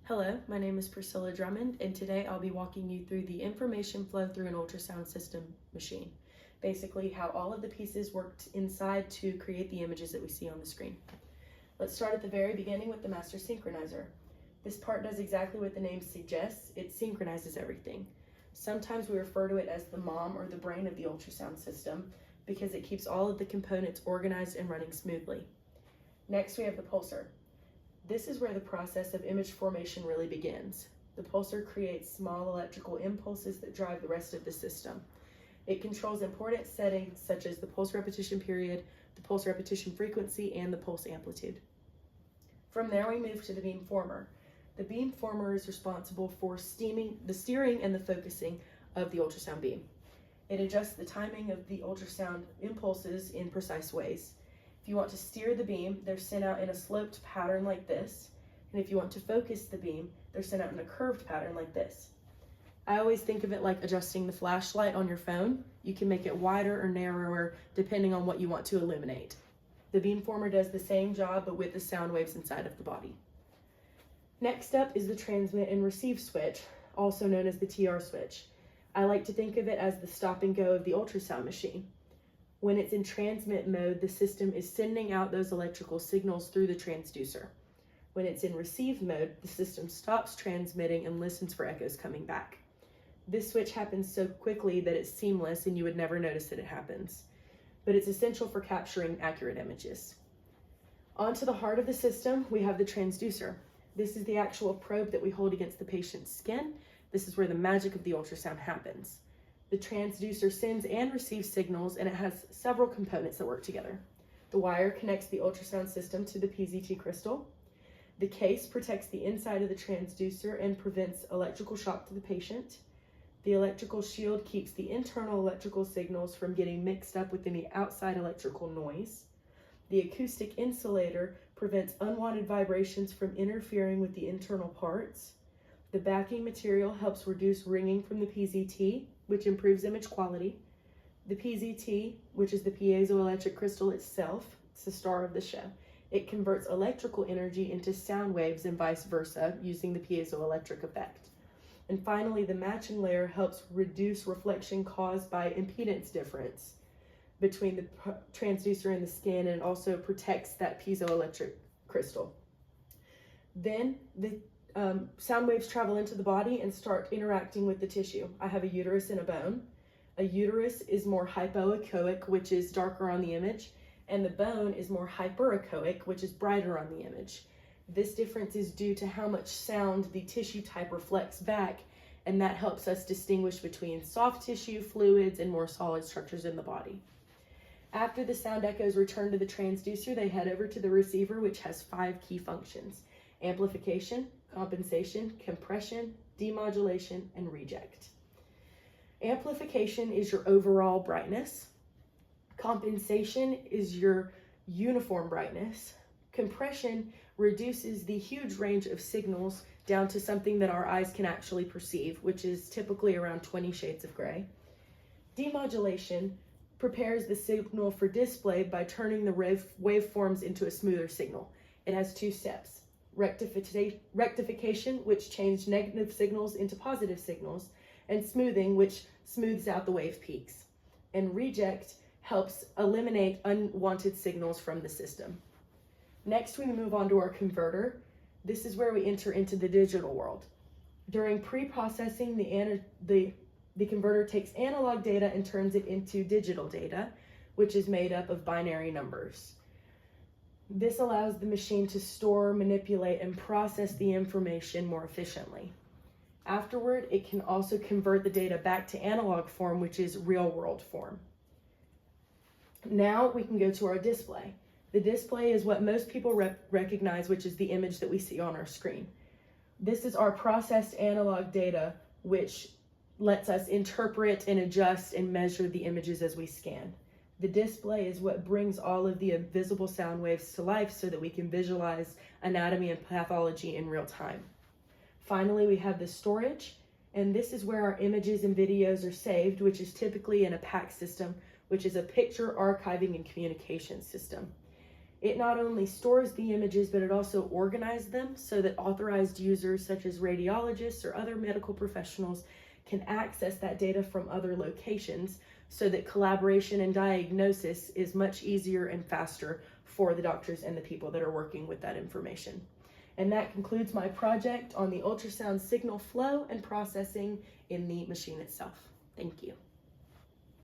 Hello, my name is Priscilla Drummond, and today I'll be walking you through the information flow through an ultrasound system machine. Basically, how all of the pieces worked inside to create the images that we see on the screen. Let's start at the very beginning with the master synchronizer. This part does exactly what the name suggests. It synchronizes everything. Sometimes we refer to it as the mom or the brain of the ultrasound system because it keeps all of the components organized and running smoothly. Next, we have the pulsar. This is where the process of image formation really begins. The pulsar creates small electrical impulses that drive the rest of the system. It controls important settings such as the pulse repetition period, the pulse repetition frequency, and the pulse amplitude. From there, we move to the beamformer. The beamformer is responsible for the steering and the focusing of the ultrasound beam. It adjusts the timing of the ultrasound impulses in precise ways. If you want to steer the beam, they're sent out in a sloped pattern like this. And if you want to focus the beam, they're sent out in a curved pattern like this. I always think of it like adjusting the flashlight on your phone. You can make it wider or narrower depending on what you want to illuminate. The beamformer does the same job but with the sound waves inside of the body. Next up is the transmit and receive switch, also known as the TR switch. I like to think of it as the stop and go of the ultrasound machine. When it's in transmit mode, the system is sending out those electrical signals through the transducer. When it's in receive mode, the system stops transmitting and listens for echoes coming back. This switch happens so quickly that it's seamless and you would never notice that it happens, but it's essential for capturing accurate images. Onto the heart of the system, we have the transducer. This is the actual probe that we hold against the patient's skin. This is where the magic of the ultrasound happens. The transducer sends and receives signals, and it has several components that work together. The wire connects the ultrasound system to the PZT crystal. The case protects the inside of the transducer and prevents electrical shock to the patient. The electrical shield keeps the internal electrical signals from getting mixed up with any outside electrical noise. The acoustic insulator prevents unwanted vibrations from interfering with the internal parts. The backing material helps reduce ringing from the PZT, which improves image quality. The PZT, which is the piezoelectric crystal itself, it's the star of the show. It converts electrical energy into sound waves and vice versa using the piezoelectric effect. And finally, the matching layer helps reduce reflection caused by impedance difference between the transducer and the skin, and also protects that piezoelectric crystal. Then the sound waves travel into the body and start interacting with the tissue. I have a uterus and a bone. A uterus is more hypoechoic, which is darker on the image, and the bone is more hyperechoic, which is brighter on the image. This difference is due to how much sound the tissue type reflects back, and that helps us distinguish between soft tissue, fluids, and more solid structures in the body. After the sound echoes return to the transducer, they head over to the receiver, which has 5 key functions: amplification, compensation, compression, demodulation, and reject. Amplification is your overall brightness. Compensation is your uniform brightness. Compression reduces the huge range of signals down to something that our eyes can actually perceive, which is typically around 20 shades of gray. Demodulation prepares the signal for display by turning the waveforms into a smoother signal. It has 2 steps. Rectification, which changes negative signals into positive signals, and smoothing, which smooths out the wave peaks. And reject helps eliminate unwanted signals from the system. Next, we move on to our converter. This is where we enter into the digital world. During pre-processing, the converter takes analog data and turns it into digital data, which is made up of binary numbers. This allows the machine to store, manipulate, and process the information more efficiently. Afterward, it can also convert the data back to analog form, which is real-world form. Now we can go to our display. The display is what most people recognize, which is the image that we see on our screen. This is our processed analog data, which lets us interpret and adjust and measure the images as we scan. The display is what brings all of the invisible sound waves to life so that we can visualize anatomy and pathology in real time. Finally, we have the storage, and this is where our images and videos are saved, which is typically in a PAC system, which is a picture archiving and communication system. It not only stores the images, but it also organizes them so that authorized users such as radiologists or other medical professionals can access that data from other locations, so that collaboration and diagnosis is much easier and faster for the doctors and the people that are working with that information. And that concludes my project on the ultrasound signal flow and processing in the machine itself. Thank you.